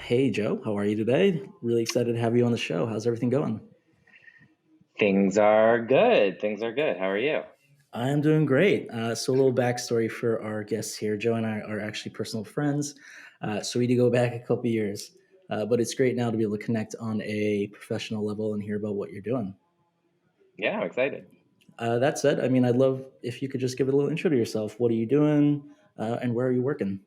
Hey, Joe, how are you today? Really excited to have you on the show. How's everything going? Things are good. Things are good. How are you? I am doing great. So, a little backstory for our guests here. Joe and I are actually personal friends. So, we do go back a couple years. But it's great now to be able to connect on a professional level and hear about what you're doing. Yeah, I'm excited. That said, I mean, I'd love if you could just give it a little intro to yourself. What are you doing and where are you working?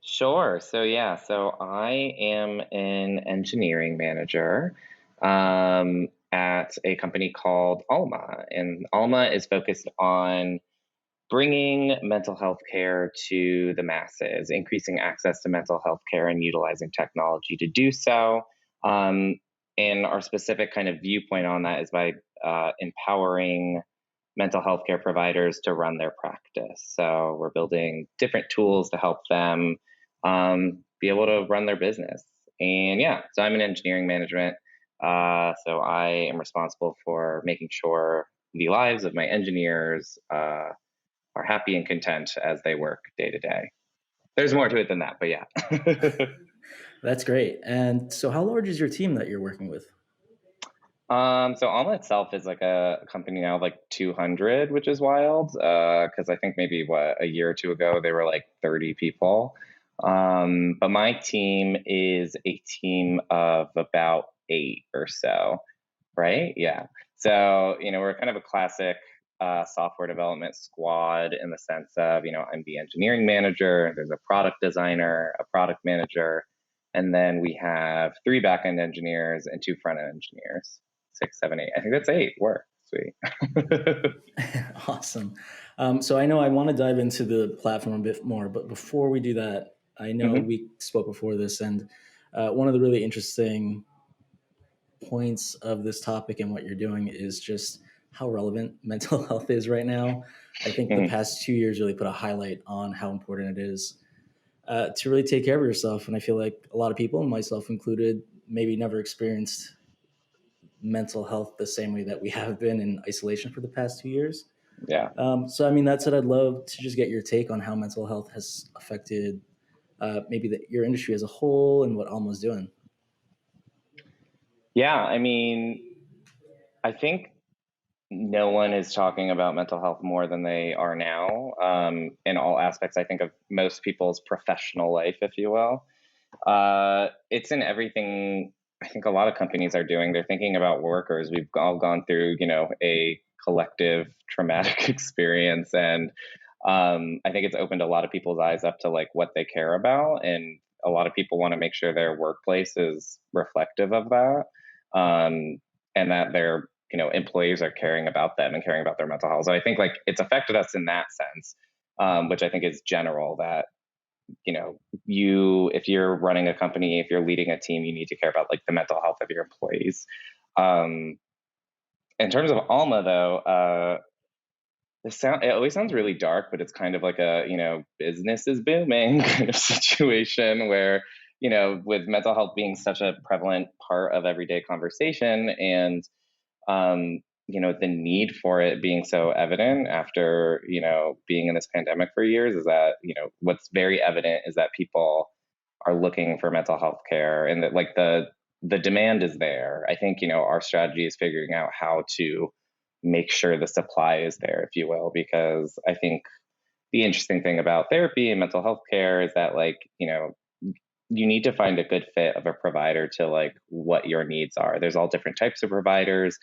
Sure. So I am an engineering manager at a company called Alma, and Alma is focused on bringing mental health care to the masses, increasing access to mental health care, and utilizing technology to do so. Um, and our specific kind of viewpoint on that is by empowering mental health care providers to run their practice. So we're building different tools to help them be able to run their business. And yeah, so I'm in engineering management. So I am responsible for making sure the lives of my engineers are happy and content as they work day to day. There's more to it than that, but yeah. That's great. And so, how large is your team that you're working with? So Alma itself is like a company now, like 200, which is wild. Because I think maybe a year or two ago they were like 30 people. But my team is a team of about eight or so, right? Yeah. So we're kind of a classic software development squad in the sense of I'm the engineering manager. There's a product designer, a product manager, and then we have three backend engineers and two front end engineers. Six, seven, eight. I think that's eight. Work. Sweet. Awesome. So I know I want to dive into the platform a bit more, but before we do that, I know Hmm. we spoke before this, and one of the really interesting points of this topic and what you're doing is just how relevant mental health is right now. I think the Hmm. past 2 years really put a highlight on how important it is to really take care of yourself. And I feel like a lot of people, myself included, maybe never experienced mental health the same way that we have been in isolation for the past 2 years. Yeah. So, I mean, that said, I'd love to just get your take on how mental health has affected maybe your industry as a whole and what Alma's doing. Yeah. I mean, I think no one is talking about mental health more than they are now, in all aspects, I think, of most people's professional life, if you will. It's in everything I think a lot of companies are doing. They're thinking about workers. We've all gone through, a collective traumatic experience, and I think it's opened a lot of people's eyes up to like what they care about, and a lot of people want to make sure their workplace is reflective of that, um, and that their employees are caring about them and caring about their mental health. So I think like it's affected us in that sense, which I think is general. That you if you're running a company, if you're leading a team, you need to care about like the mental health of your employees. um, in terms of Alma though, it always sounds really dark, but it's kind of like a business is booming kind of situation where with mental health being such a prevalent part of everyday conversation, and the need for it being so evident after being in this pandemic for years, is that what's very evident is that people are looking for mental health care, and that like the demand is there. I think our strategy is figuring out how to make sure the supply is there, if you will, because I think the interesting thing about therapy and mental health care is that like you need to find a good fit of a provider to like what your needs are. There's all different types of providers.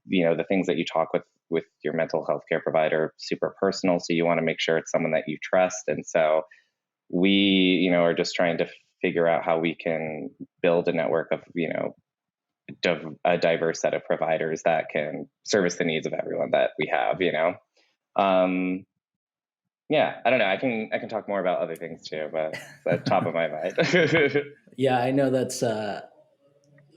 The things that you talk with your mental health care provider, super personal, so you want to make sure it's someone that you trust. And so we are just trying to figure out how we can build a network of a diverse set of providers that can service the needs of everyone that we have. um yeah, I don't know, I can talk more about other things too, but it's at the top of my mind. Yeah, I know that's a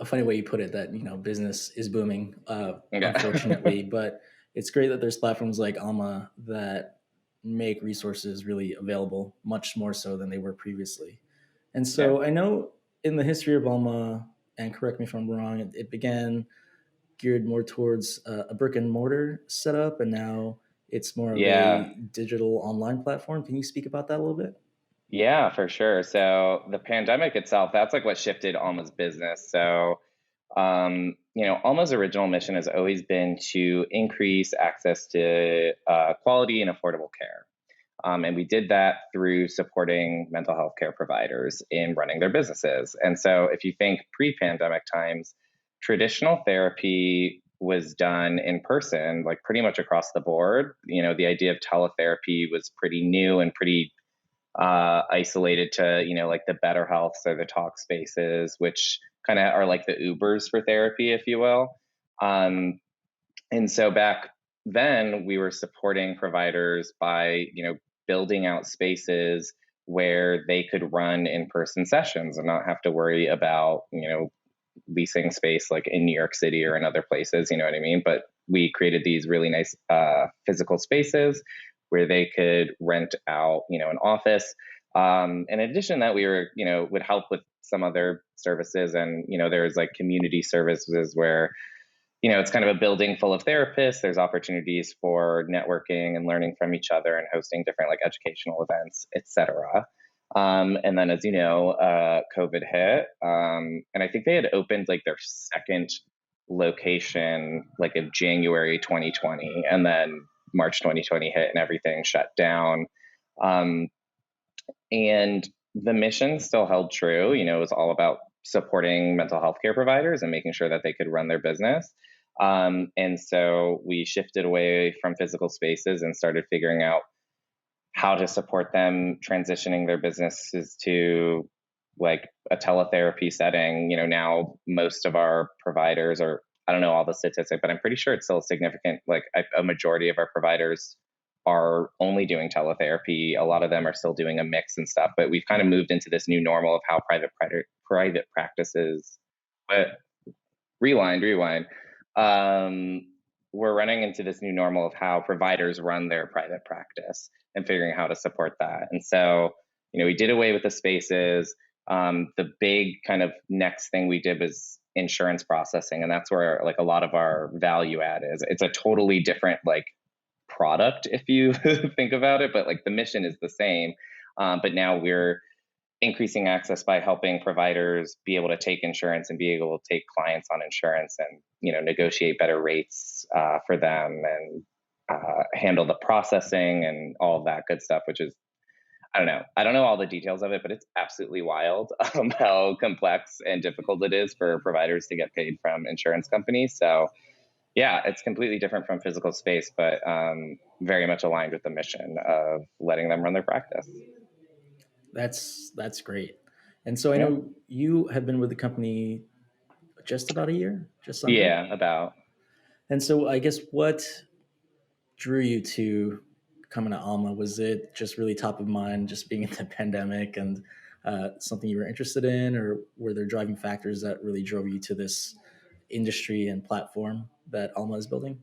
funny way you put it, that business is booming, Yeah. unfortunately, but it's great that there's platforms like Alma that make resources really available, much more so than they were previously. And Yeah. so I know in the history of Alma, and correct me if I'm wrong, it began geared more towards a brick and mortar setup, and now it's more of Yeah. a digital online platform. Can you speak about that a little bit? Yeah, for sure. So the pandemic itself, that's like what shifted Alma's business. So, Alma's original mission has always been to increase access to quality and affordable care. And we did that through supporting mental health care providers in running their businesses. And so, if you think pre pandemic times, traditional therapy was done in person, like pretty much across the board. The idea of teletherapy was pretty new and pretty isolated to, like the Better Health or the Talk Spaces, which kind of are like the Ubers for therapy, if you will. Um, and so back then, we were supporting providers by, building out spaces where they could run in-person sessions and not have to worry about, leasing space like in New York City or in other places, you know what I mean? But we created these really nice physical spaces where they could rent out, an office. In addition to that, we were, would help with some other services, and there's like community services where it's kind of a building full of therapists. There's opportunities for networking and learning from each other and hosting different like educational events, etc. And then, as you know, COVID hit, and I think they had opened like their second location like in January 2020, and then March 2020 hit and everything shut down. Um, and the mission still held true. It was all about supporting mental health care providers and making sure that they could run their business. And so we shifted away from physical spaces and started figuring out how to support them transitioning their businesses to like a teletherapy setting. Now most of our providers are, I don't know all the statistics, but I'm pretty sure it's still significant. Like a majority of our providers are only doing teletherapy. A lot of them are still doing a mix and stuff, but we've kind of moved into this new normal of how private practices, but rewind. Um, we're running into this new normal of how providers run their private practice and figuring how to support that. And so, we did away with the spaces. The big kind of next thing we did was insurance processing, and that's where like a lot of our value add is. It's a totally different like product if you think about it, but like the mission is the same. But now we're increasing access by helping providers be able to take insurance and be able to take clients on insurance and negotiate better rates for them and handle the processing and all of that good stuff, which is I don't know all the details of it, but it's absolutely wild how complex and difficult it is for providers to get paid from insurance companies. So yeah, it's completely different from physical space, but very much aligned with the mission of letting them run their practice. That's great. And so I Yeah. know you have been with the company just about a year, just under. Yeah, about. And so I guess what drew you to coming to Alma? Was it just really top of mind, just being in the pandemic and something you were interested in, or were there driving factors that really drove you to this industry and platform that Alma is building?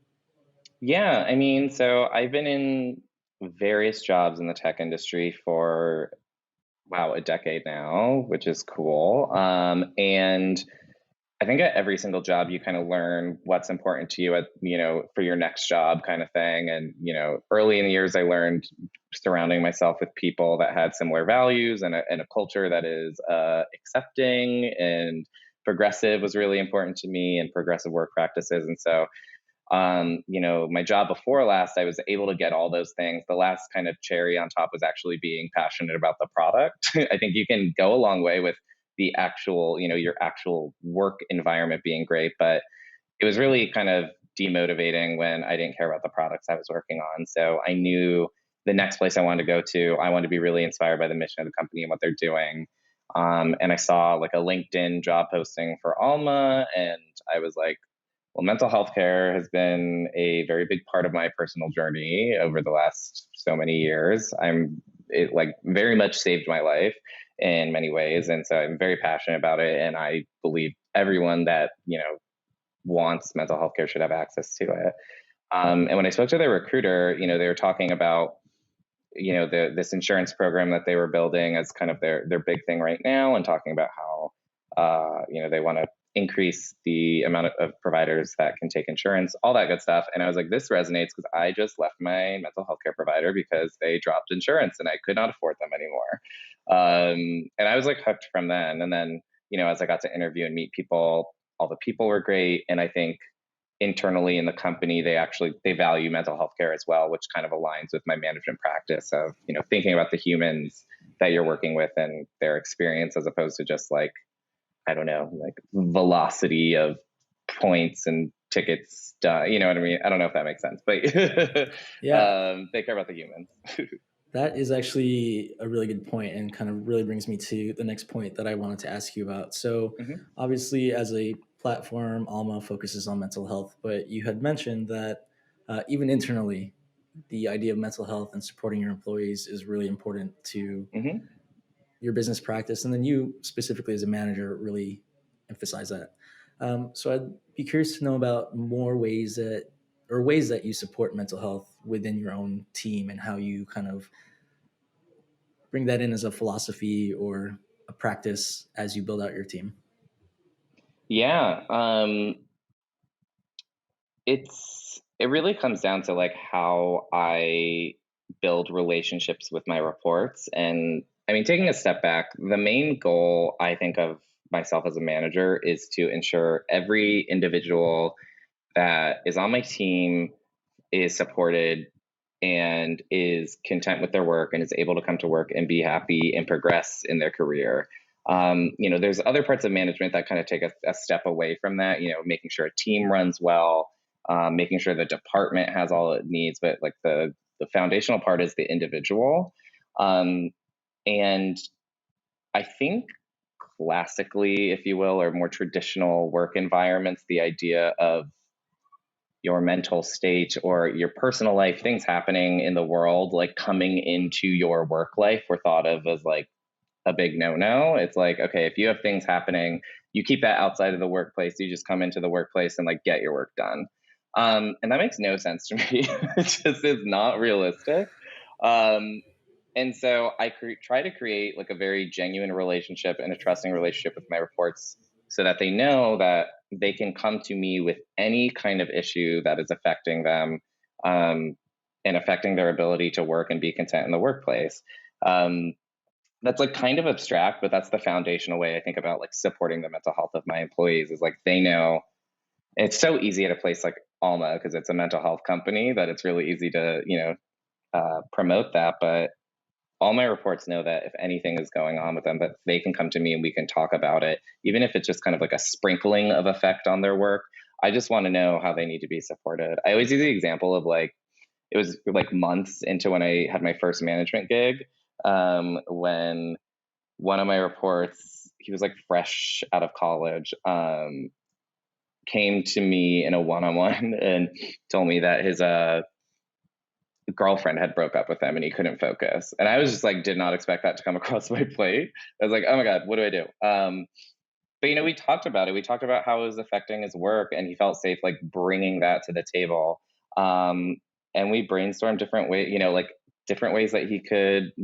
Yeah, I mean, so I've been in various jobs in the tech industry for, wow, a decade now, which is cool. And I think at every single job, you kind of learn what's important to you for your next job kind of thing. And, early in the years, I learned surrounding myself with people that had similar values and a culture that is accepting and progressive was really important to me, and progressive work practices. And so, my job before last, I was able to get all those things. The last kind of cherry on top was actually being passionate about the product. I think you can go a long way with the actual, your actual work environment being great, but it was really kind of demotivating when I didn't care about the products I was working on. So I knew the next place I wanted to go to, I wanted to be really inspired by the mission of the company and what they're doing. And I saw like a LinkedIn job posting for Alma, and I was like, well, mental health care has been a very big part of my personal journey over the last so many years. It like very much saved my life in many ways. And so I'm very passionate about it. And I believe everyone that, wants mental health care should have access to it. And when I spoke to their recruiter, they were talking about, this insurance program that they were building as kind of their big thing right now, and talking about how, they want to increase the amount of providers that can take insurance, all that good stuff. And I was like, this resonates because I just left my mental health care provider because they dropped insurance and I could not afford them anymore. And I was like hooked from then. And then, as I got to interview and meet people, all the people were great. And I think internally in the company, they value mental health care as well, which kind of aligns with my management practice of, thinking about the humans that you're working with and their experience, as opposed to just like, I don't know, like velocity of points and tickets done. You know what I mean? I don't know if that makes sense, but Yeah, they care about the humans. that is actually a really good point and kind of really brings me to the next point that I wanted to ask you about. So, Hmm. obviously, as a platform, Alma focuses on mental health, but you had mentioned that even internally, the idea of mental health and supporting your employees is really important to Hmm. your business practice. And then you, specifically as a manager, really emphasize that. So, I'd be curious to know about more ways that, or ways that you support mental health within your own team and how you kind of bring that in as a philosophy or a practice as you build out your team? Yeah. It really comes down to like how I build relationships with my reports. And I mean, taking a step back, the main goal I think of myself as a manager is to ensure every individual that is on my team is supported and is content with their work and is able to come to work and be happy and progress in their career. There's other parts of management that kind of take a step away from that, making sure a team runs well, making sure the department has all it needs, but like the foundational part is the individual. Um, and I think classically, if you will, or more traditional work environments, the idea of your mental state or your personal life, things happening in the world, like coming into your work life, were thought of as like a big no. It's like, okay, if you have things happening, you keep that outside of the workplace. You just come into the workplace and like get your work done. And that makes no sense to me. It just is not realistic. Um, and so try to create like a very genuine relationship and a trusting relationship with my reports so that they know that they can come to me with any kind of issue that is affecting them, um, and affecting their ability to work and be content in the workplace. Um, that's like kind of abstract, but that's the foundational way I think about like supporting the mental health of my employees is like they know it's so easy at a place like Alma because it's a mental health company that it's really easy to, promote that. But all my reports know that if anything is going on with them, that they can come to me and we can talk about it, even if it's just kind of like a sprinkling of effect on their work. I just want to know how they need to be supported. I always use the example of like, it was like months into when I had my first management gig, when one of my reports, he was like fresh out of college, came to me in a one-on-one and told me that his girlfriend had broke up with him and he couldn't focus. And I was just like, did not expect that to come across my plate. I was like, oh my God, what do I do? But we talked about it. We talked about how it was affecting his work, and he felt safe like bringing that to the table. Um, and we brainstormed different ways, like different ways that we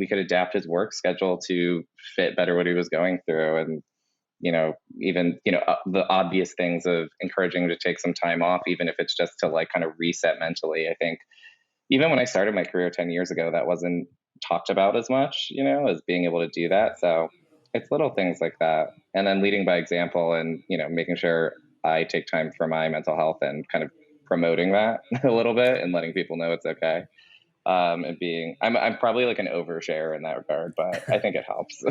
could adapt his work schedule to fit better what he was going through. And even the obvious things of encouraging him to take some time off, even if it's just to like kind of reset mentally. I think even when I started my career 10 years ago, that wasn't talked about as much, as being able to do that. So it's little things like that. And then leading by example and, making sure I take time for my mental health and kind of promoting that a little bit and letting people know it's okay. And I'm probably like an overshare in that regard, but I think it helps.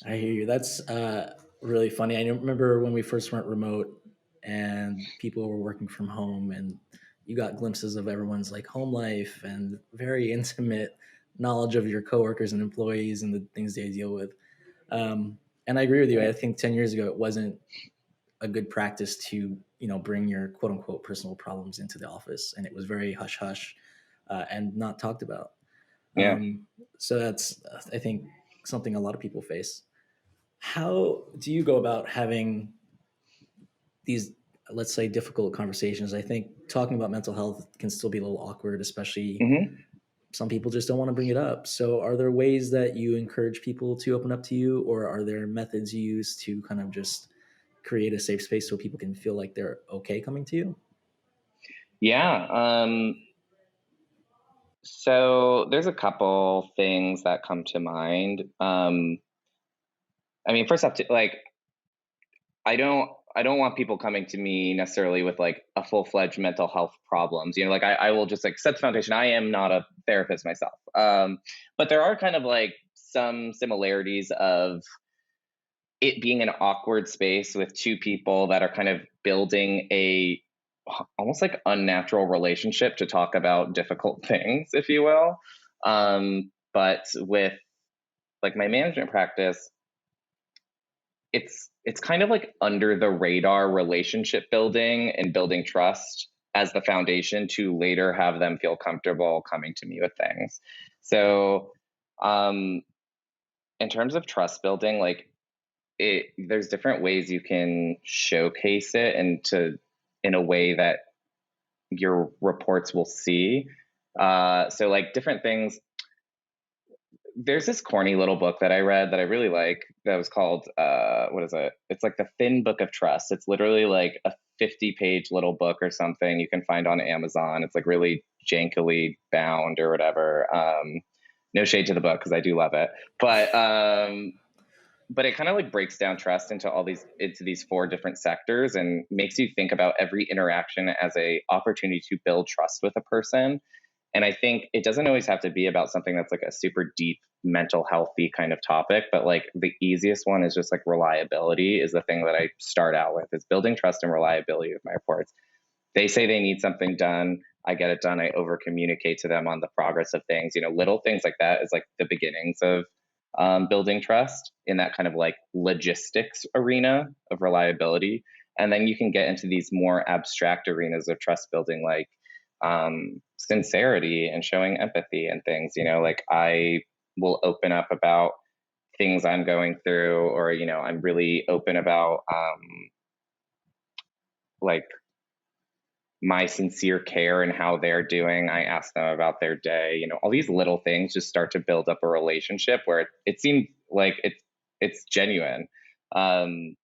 I hear you. That's really funny. I remember when we first went remote and people were working from home, and you got glimpses of everyone's like home life and very intimate knowledge of your coworkers and employees and the things they deal with. And I agree with you. I think 10 years ago, it wasn't a good practice to, bring your quote unquote personal problems into the office. And it was very hush hush and not talked about. Yeah. So that's, I think, something a lot of people face. How do you go about having these, let's say, difficult conversations? I think talking about mental health can still be a little awkward, especially Hmm. some people just don't want to bring it up. So are there ways that you encourage people to open up to you, or are there methods you use to kind of just create a safe space so people can feel like they're okay coming to you? Yeah. So there's a couple things that come to mind. I mean, first off, like I don't want people coming to me necessarily with like a full-fledged mental health problems. Like I will just like set the foundation. I am not a therapist myself. But there are kind of like some similarities of it being an awkward space with two people that are kind of building a almost like unnatural relationship to talk about difficult things, if you will. But with like my management practice, it's kind of like under the radar relationship building and building trust as the foundation to later have them feel comfortable coming to me with things. So um in terms of trust building, like there's different ways you can showcase it and to in a way that your reports will see. So like different things. There's this corny little book that I read that I really like that was called what is it? It's like the Thin Book of Trust. It's literally like a 50-page little book or something you can find on Amazon. It's like really jankily bound or whatever. No shade to the book because I do love it, but it kind of like breaks down trust into these four different sectors and makes you think about every interaction as a opportunity to build trust with a person. And I think it doesn't always have to be about something that's like a super deep mental healthy kind of topic, but like the easiest one is just like reliability is the thing that I start out with, is building trust and reliability with my reports. They say they need something done, I get it done, I over communicate to them on the progress of things. Little things like that is like the beginnings of building trust in that kind of like logistics arena of reliability. And then you can get into these more abstract arenas of trust building, like sincerity and showing empathy and things. Like I will open up about things I'm going through, or I'm really open about like my sincere care and how they're doing. I ask them about their day. All these little things just start to build up a relationship where it seems like it's genuine. Um,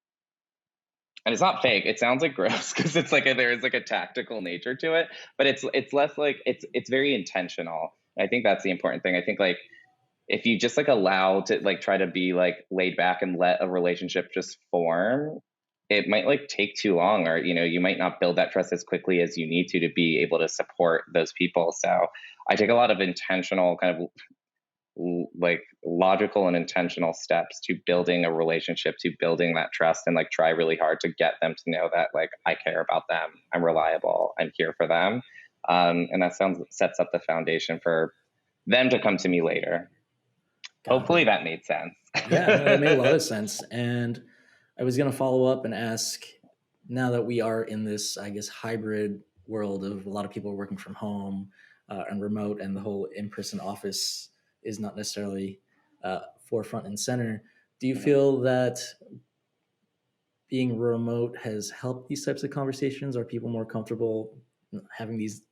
and it's not fake. It sounds like gross because it's like there is like a tactical nature to it, but it's less like it's very intentional. And I think that's the important thing. I think like if you just like allow to like try to be like laid back and let a relationship just form, it might like take too long, or you might not build that trust as quickly as you need to be able to support those people. So I take a lot of intentional kind of like logical and intentional steps to building a relationship, to building that trust, and like try really hard to get them to know that like I care about them, I'm reliable, I'm here for them. And that sounds sets up the foundation for them to come to me later. Got Hopefully it. that made sense. Yeah, no, that made a lot of sense. And I was going to follow up and ask, now that we are in this, I guess, hybrid world of a lot of people working from home and remote, and the whole in person office is not necessarily forefront and center, do you Mhm. feel that being remote has helped these types of conversations? Are people more comfortable having these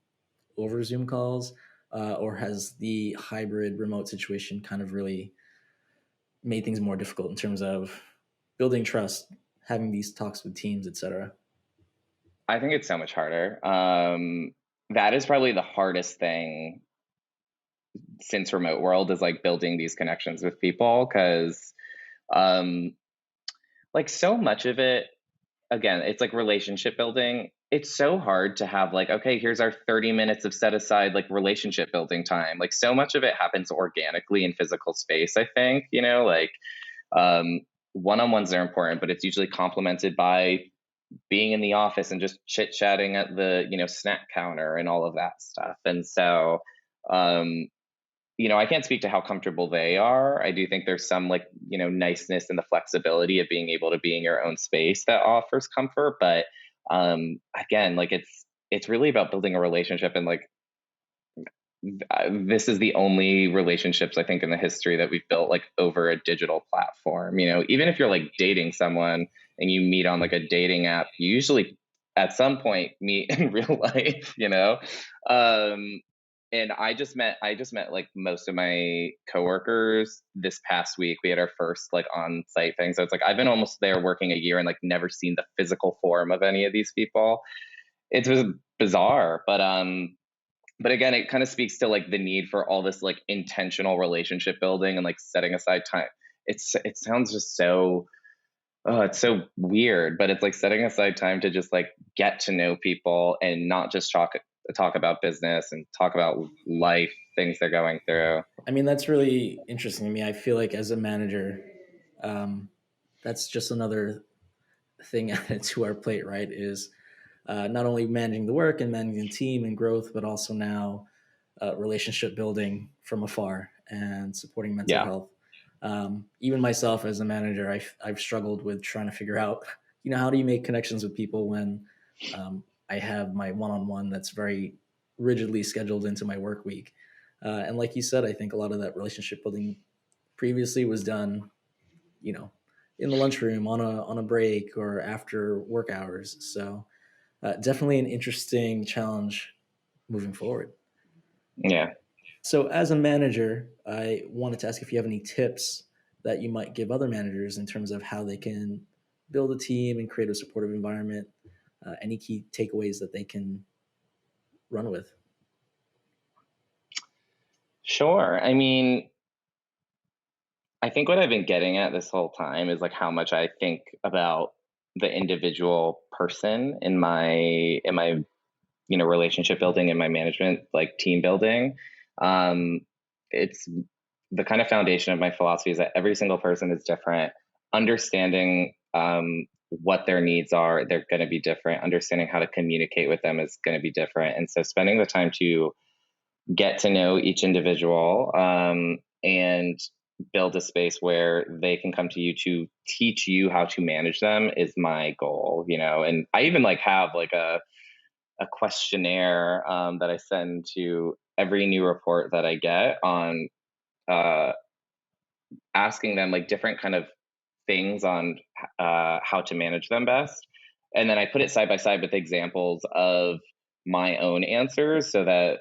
over Zoom calls? Or has the hybrid remote situation kind of really made things more difficult in terms of building trust, having these talks with teams, etc.? I think it's so much harder. That is probably the hardest thing since remote world, is like building these connections with people, because um, like so much of it, again, it's like relationship building. It's so hard to have like, okay, here's our 30 minutes of set aside like relationship building time. Like so much of it happens organically in physical space, I think. Like um, one-on-ones are important, but it's usually complemented by being in the office and just chit chatting at the snack counter and all of that stuff. And so um, I can't speak to how comfortable they are. I do think there's some like, niceness and the flexibility of being able to be in your own space that offers comfort. But again, like it's really about building a relationship, and like this is the only relationships I think in the history that we've built like over a digital platform. Even if you're like dating someone and you meet on like a dating app, you usually at some point meet in real life. Um, and I just met like most of my coworkers this past week. We had our first like on site thing, so it's like I've been almost there working a year and like never seen the physical form of any of these people. It was bizarre, but but again, it kind of speaks to like the need for all this like intentional relationship building and like setting aside time. It sounds just so, oh, it's so weird, but it's like setting aside time to just like get to know people and not just talk about business and talk about life, things they're going through. I mean, that's really interesting to me. I feel like as a manager, um, that's just another thing added to our plate, right? Is not only managing the work and managing the team and growth, but also now relationship building from afar and supporting mental Yeah. health. Even myself as a manager, I've struggled with trying to figure out, how do you make connections with people when I have my one-on-one that's very rigidly scheduled into my work week. And like you said, I think a lot of that relationship building previously was done, you know, in the lunchroom on a break or after work hours. So definitely an interesting challenge moving forward. Yeah. So, as a manager, I wanted to ask if you have any tips that you might give other managers in terms of how they can build a team and create a supportive environment. Any key takeaways that they can run with? Sure. I mean, I think what I've been getting at this whole time is like how much I think about the individual person in my relationship building and my management, like team building. Um, it's the kind of foundation of my philosophy is that every single person is different. Understanding what their needs are, they're going to be different. Understanding how to communicate with them is going to be different. And so, spending the time to get to know each individual, and build a space where they can come to you to teach you how to manage them is my goal. And I even like have like a questionnaire that I send to every new report that I get on, uh, asking them like different kind of things on how to manage them best. And then I put it side by side with examples of my own answers so that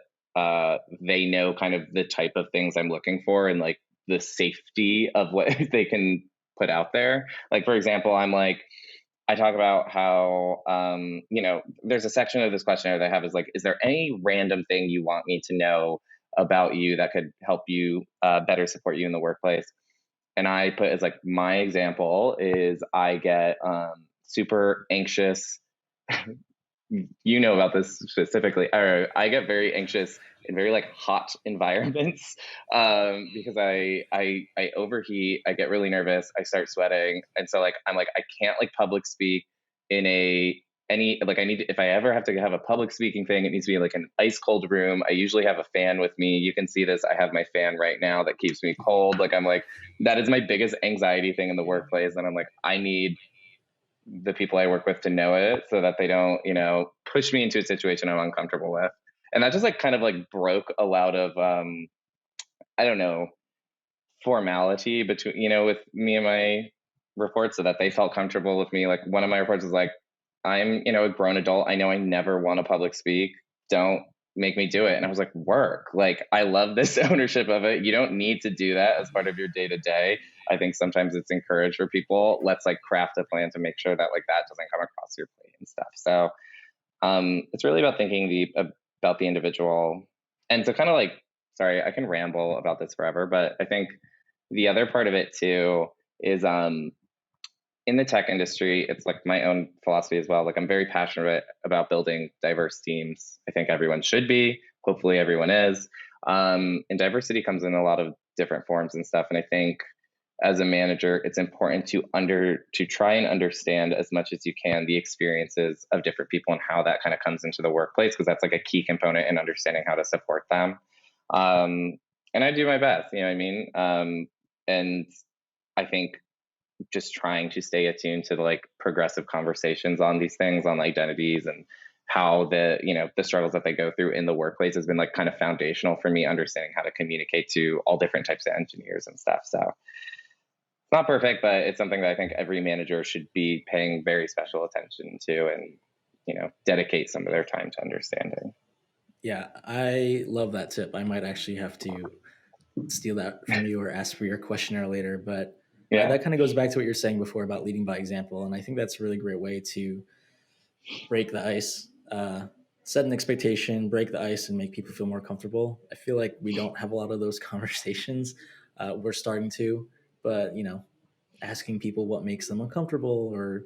they know kind of the type of things I'm looking for and like the safety of what they can put out there. Like, for example, I talk about how, there's a section of this questionnaire that I have is like, is there any random thing you want me to know about you that could help you better support you in the workplace? And I put as like my example is I get super anxious. You know about this specifically. Or I get very anxious in very like hot environments, because I overheat. I get really nervous. I start sweating, and so like I'm like I can't like public speak in a any like I need if I ever have to have a public speaking thing, it needs to be like an ice cold room. I usually have a fan with me. You can see this. I have my fan right now that keeps me cold. Like I'm like that is my biggest anxiety thing in the workplace, and I'm like I need the people I work with to know it so that they don't, push me into a situation I'm uncomfortable with. And that just like kind of like broke a lot of I don't know, formality between, with me and my reports so that they felt comfortable with me. Like one of my reports was like, I'm, a grown adult. I know I never want to public speak. Don't make me do it. And I was like, work. Like, I love this ownership of it. You don't need to do that as part of your day to day. I think sometimes it's encouraged for people. Let's like craft a plan to make sure that like that doesn't come across your plate and stuff. So it's really about thinking about the individual. And so kind of like, sorry, I can ramble about this forever, but I think the other part of it too is in the tech industry, it's like my own philosophy as well. Like I'm very passionate about building diverse teams. I think everyone should be. Hopefully, everyone is. And diversity comes in a lot of different forms and stuff. And I think as a manager, it's important to try and understand as much as you can the experiences of different people and how that kind of comes into the workplace, because that's like a key component in understanding how to support them. Um, and I do my best, you know what I mean? And I think just trying to stay attuned to the like progressive conversations on these things, on identities and how the struggles that they go through in the workplace has been like kind of foundational for me understanding how to communicate to all different types of engineers and stuff. So it's not perfect, but it's something that I think every manager should be paying very special attention to and dedicate some of their time to understanding. Yeah, I love that tip. I might actually have to steal that from you or ask for your questionnaire later. But Yeah. that kind of goes back to what you're saying before about leading by example. And I think that's a really great way to break the ice. set an expectation, break the ice, and make people feel more comfortable. I feel like we don't have a lot of those conversations. We're starting to, but asking people what makes them uncomfortable or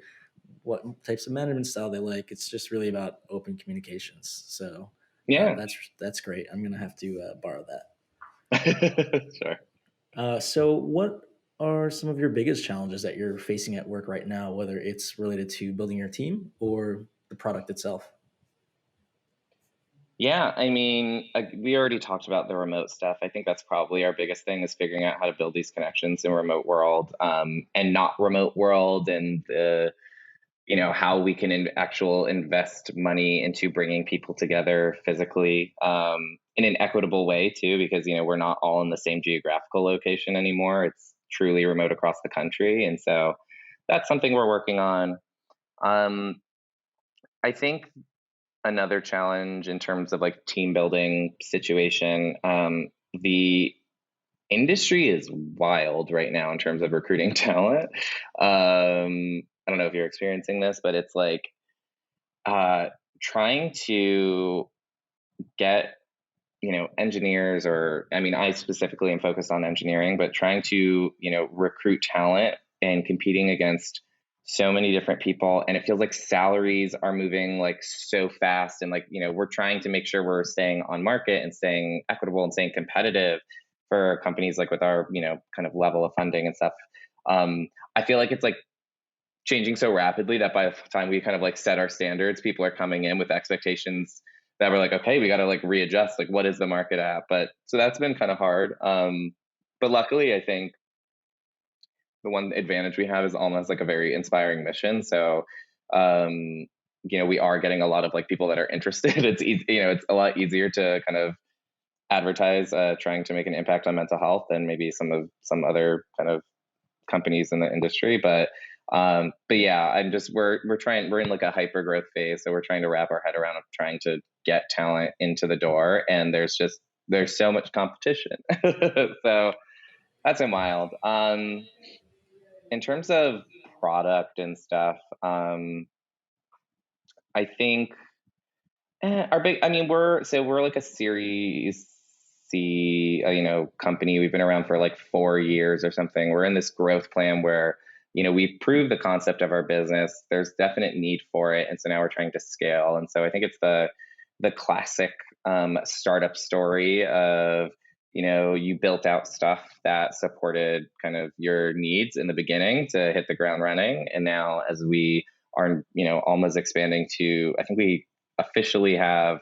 what types of management style they like. It's just really about open communications. So Yeah. that's great. I'm gonna have to borrow that. Sure. So what are some of your biggest challenges that you're facing at work right now, whether it's related to building your team or the product itself? Yeah, I mean, we already talked about the remote stuff. I think that's probably our biggest thing is figuring out how to build these connections in remote world, and not remote world, and the how we can actual invest money into bringing people together physically, in an equitable way too, because we're not all in the same geographical location anymore. It's truly remote across the country, and so that's something we're working on. Um, I think another challenge in terms of like team building situation, the industry is wild right now in terms of recruiting talent. I don't know if you're experiencing this, but it's like uh, trying to get engineers, or I mean, I specifically am focused on engineering, but trying to recruit talent and competing against so many different people, and it feels like salaries are moving like so fast, and like we're trying to make sure we're staying on market and staying equitable and staying competitive for companies like with our kind of level of funding and stuff. I feel like it's like changing so rapidly that by the time we kind of like set our standards, people are coming in with expectations that we're like, okay, we got to like readjust, like what is the market at? But so that's been kind of hard. But luckily, I think the one advantage we have is Alma has like a very inspiring mission. So, um, we are getting a lot of like people that are interested. It's easy, it's a lot easier to kind of advertise, trying to make an impact on mental health than maybe some other kind of companies in the industry. But yeah, we're trying, we're in like a hyper growth phase, so we're trying to wrap our head around of trying to get talent into the door, and there's so much competition. So that's been wild. In terms of product and stuff, I think our big, I mean, we're like a Series C, company. We've been around for like 4 years or something. We're in this growth plan where, we've proved the concept of our business. There's definite need for it, and so now we're trying to scale. And so I think it's the classic startup story of, you built out stuff that supported kind of your needs in the beginning to hit the ground running, and now as we are, almost expanding to, I think we officially have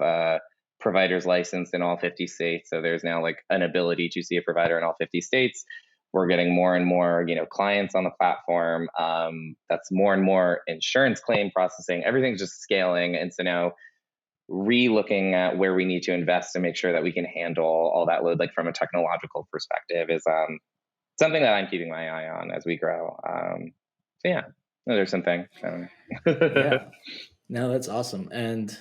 providers licensed in all 50 states. So there's now like an ability to see a provider in all 50 states. We're getting more and more, clients on the platform. That's more and more insurance claim processing. Everything's just scaling, and so now re-looking at where we need to invest to make sure that we can handle all that load, like from a technological perspective, is something that I'm keeping my eye on as we grow. So yeah, there's something. I don't know. Yeah, no, that's awesome. And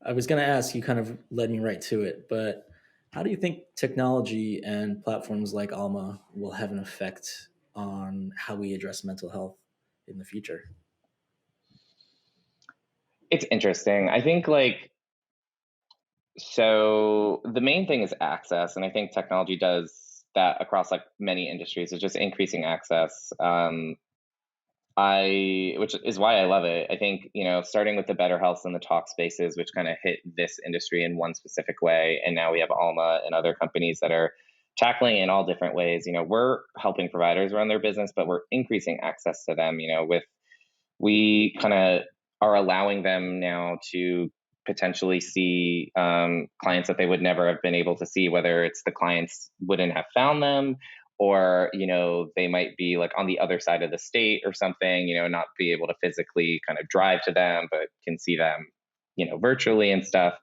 I was going to ask, you kind of led me right to it, but how do you think technology and platforms like Alma will have an effect on how we address mental health in the future? It's interesting. I think like, so the main thing is access, and I think technology does that across like many industries. It's just increasing access. Which is why I love it. I think, starting with the Better Health and the talk spaces, which kind of hit this industry in one specific way, and now we have Alma and other companies that are tackling in all different ways. We're helping providers run their business, but we're increasing access to them. With we kind of are allowing them now to potentially see clients that they would never have been able to see, whether it's the clients wouldn't have found them, or they might be like on the other side of the state or something, not be able to physically kind of drive to them, but can see them virtually and stuff.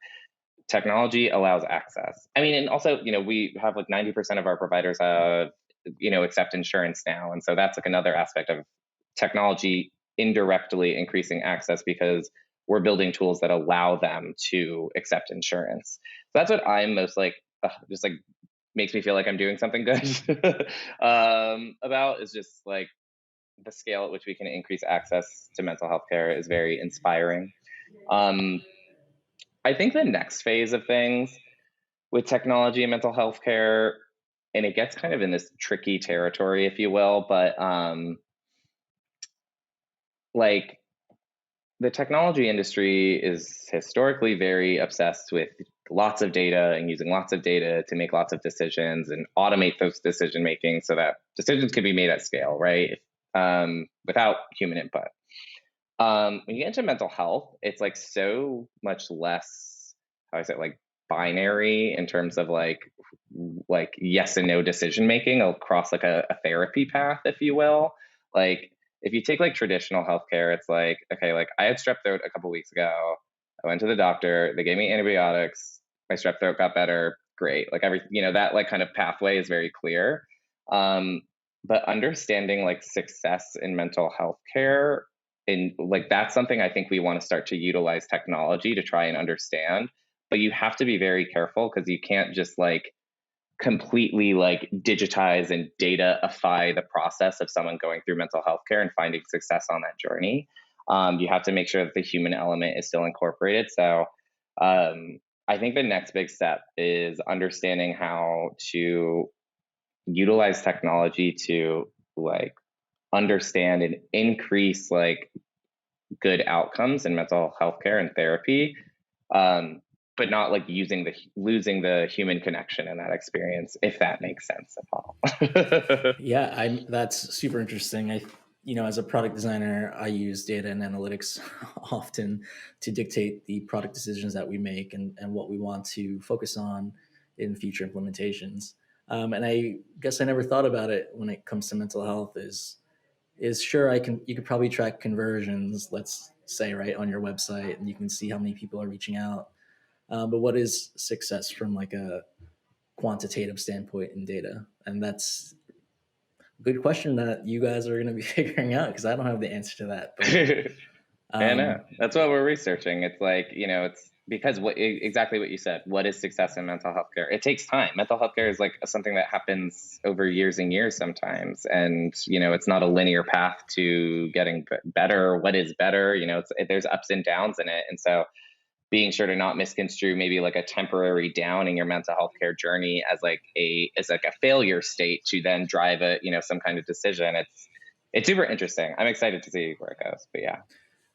Technology allows access. I mean, and also, we have like 90% of our providers accept insurance now, and so that's like another aspect of technology indirectly increasing access, because we're building tools that allow them to accept insurance. So that's what I'm most like, just like makes me feel like I'm doing something good about, is just like the scale at which we can increase access to mental health care is very inspiring. Um, I think the next phase of things with technology and mental health care, and it gets kind of in this tricky territory, if you will, but like the technology industry is historically very obsessed with lots of data and using lots of data to make lots of decisions and automate those decision making so that decisions can be made at scale, right? Without human input. When you get into mental health, it's like so much less, how I say, like binary in terms of like yes and no decision making across like a therapy path, if you will. Like if you take like traditional healthcare, it's like, okay, like I had strep throat a couple weeks ago. I went to the doctor, they gave me antibiotics, my strep throat got better, great. Like every, that like kind of pathway is very clear. Um, but understanding like success in mental health care, and like that's something I think we want to start to utilize technology to try and understand. But you have to be very careful because you can't just like completely like digitize and dataify the process of someone going through mental health care and finding success on that journey. You have to make sure that the human element is still incorporated. So I think the next big step is understanding how to utilize technology to like understand and increase like good outcomes in mental health care and therapy, um, but not like losing the human connection in that experience, if that makes sense at all. Yeah, I that's super interesting. As a product designer, I use data and analytics often to dictate the product decisions that we make and what we want to focus on in future implementations. And I guess I never thought about it when it comes to mental health. Is sure you could probably track conversions, let's say, right on your website, and you can see how many people are reaching out. But what is success from like a quantitative standpoint in data? And that's good question that you guys are going to be figuring out because I don't have the answer to that. But I know. um, That's what we're researching. It's like, it's because exactly what you said. What is success in mental health care? It takes time. Mental health care is like something that happens over years and years sometimes. And, it's not a linear path to getting better. What is better? There's ups and downs in it. And so being sure to not misconstrue maybe like a temporary down in your mental health care journey as like a failure state to then drive some kind of decision. It's super interesting. I'm excited to see where it goes. But yeah.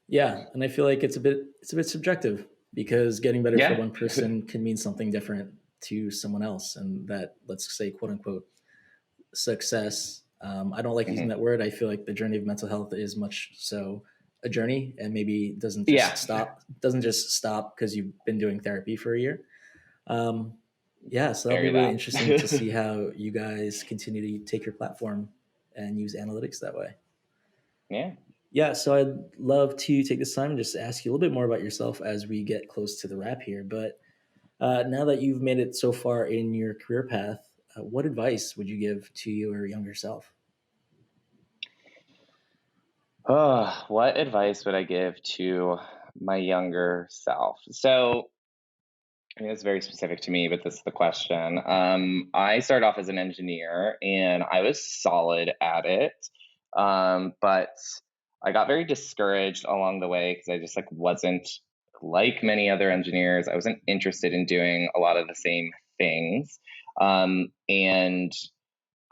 yeah, and I feel like it's a bit subjective because getting better for Yeah. one person can mean something different to someone else, and that, let's say, quote unquote success. I don't like using Hmm. that word. I feel like the journey of mental health is much so a journey, and maybe Yeah. doesn't just stop because you've been doing therapy for a year. Um, yeah, so that'll be Very really that. interesting to see how you guys continue to take your platform and use analytics that way. Yeah. Yeah, so I'd love to take this time and just ask you a little bit more about yourself as we get close to the wrap here. But now that you've made it so far in your career path, what advice would you give to your younger self? Oh, what advice would I give to my younger self? So, I mean, it's very specific to me, but this is the question. I started off as an engineer and I was solid at it. But I got very discouraged along the way because I just like wasn't like many other engineers. I wasn't interested in doing a lot of the same things. And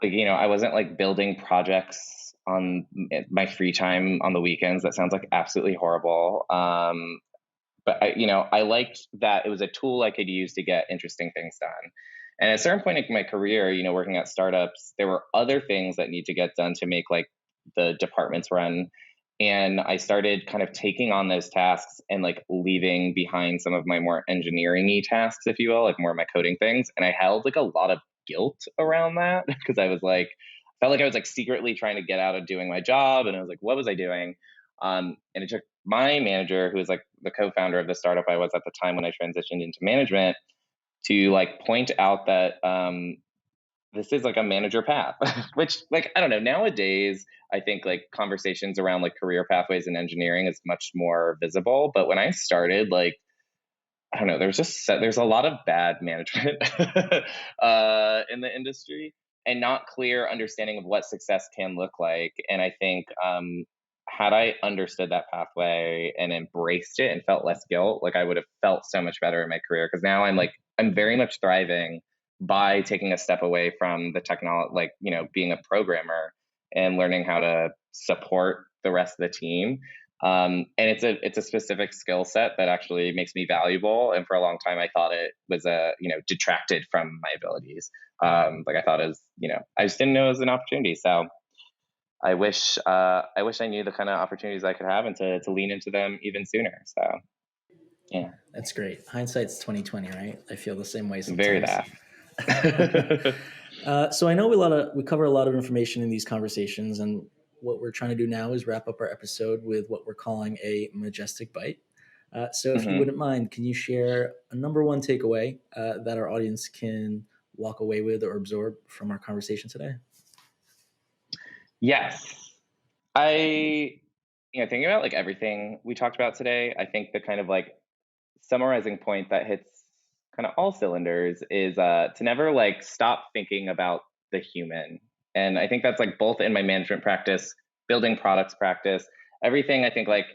like, I wasn't like building projects on my free time on the weekends. That sounds like absolutely horrible. But I liked that it was a tool I could use to get interesting things done. And at a certain point in my career, working at startups, there were other things that need to get done to make like the departments run. And I started kind of taking on those tasks and like leaving behind some of my more engineering-y tasks, if you will, like more of my coding things. And I held like a lot of guilt around that because I was like, felt like I was like secretly trying to get out of doing my job. And I was like, what was I doing? And it took my manager, who was like the co-founder of the startup I was at the time when I transitioned into management, to like point out that this is like a manager path, which like I don't know. Nowadays, I think like conversations around like career pathways in engineering is much more visible. But when I started, like I don't know, there's a lot of bad management in the industry and not clear understanding of what success can look like. And I think had I understood that pathway and embraced it and felt less guilt, like I would have felt so much better in my career. Because now I'm very much thriving by taking a step away from the technology, like, being a programmer and learning how to support the rest of the team. And it's a specific skill set that actually makes me valuable. And for a long time, I thought it was detracted from my abilities. Like I thought it was, I just didn't know it was an opportunity. So I wish I knew the kind of opportunities I could have and to lean into them even sooner. So yeah, That's great. Hindsight's 2020, right? I feel the same way very sometimes. that. So I know we cover a lot of information in these conversations, and what we're trying to do now is wrap up our episode with what we're calling a Majestyk Bite. So if you Hmm. wouldn't mind, can you share a number one takeaway that our audience can walk away with or absorb from our conversation today? Yes, I thinking about like everything we talked about today. I think the kind of like summarizing point that hits kind of all cylinders is to never like stop thinking about the human. And I think that's like both in my management practice, building products practice, everything. I think like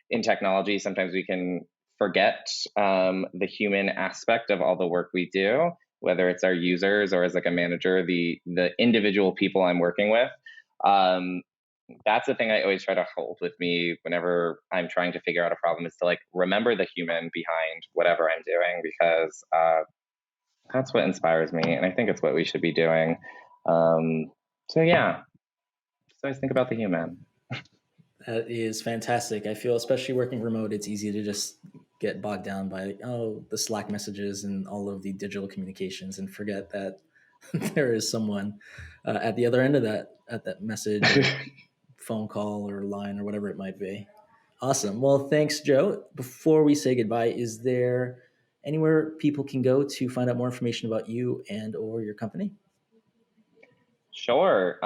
in technology, sometimes we can forget the human aspect of all the work we do, whether it's our users or as like a manager, the individual people I'm working with. Um, that's the thing I always try to hold with me whenever I'm trying to figure out a problem is to like remember the human behind whatever I'm doing because that's what inspires me, and I think it's what we should be doing. So yeah, just always think about the human. That is fantastic. I feel, especially working remote, it's easy to just get bogged down by the Slack messages and all of the digital communications, and forget that there is someone at the other end of that message or phone call or line or whatever it might be. Awesome. Well, thanks, Joe. Before we say goodbye, is there anywhere people can go to find out more information about you and or your company? Sure.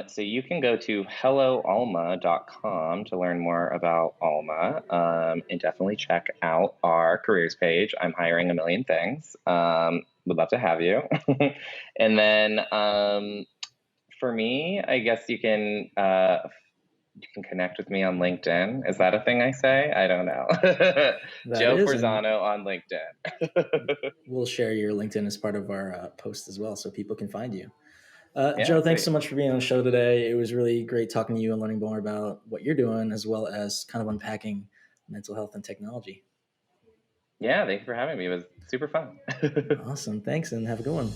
So you can go to helloalma.com to learn more about Alma, and definitely check out our careers page. I'm hiring a million things. Would love to have you. And then for me, I guess you can connect with me on LinkedIn. Is that a thing I say? I don't know. That Joe is, and Forzano on LinkedIn. we'll share your LinkedIn as part of our post as well, so people can find you. Yeah, Joe, thanks sweet. so much for being on the show today. It was really great talking to you and learning more about what you're doing, as well as kind of unpacking mental health and technology. Yeah, thank you for having me. It was super fun. Awesome. Thanks, and have a good one.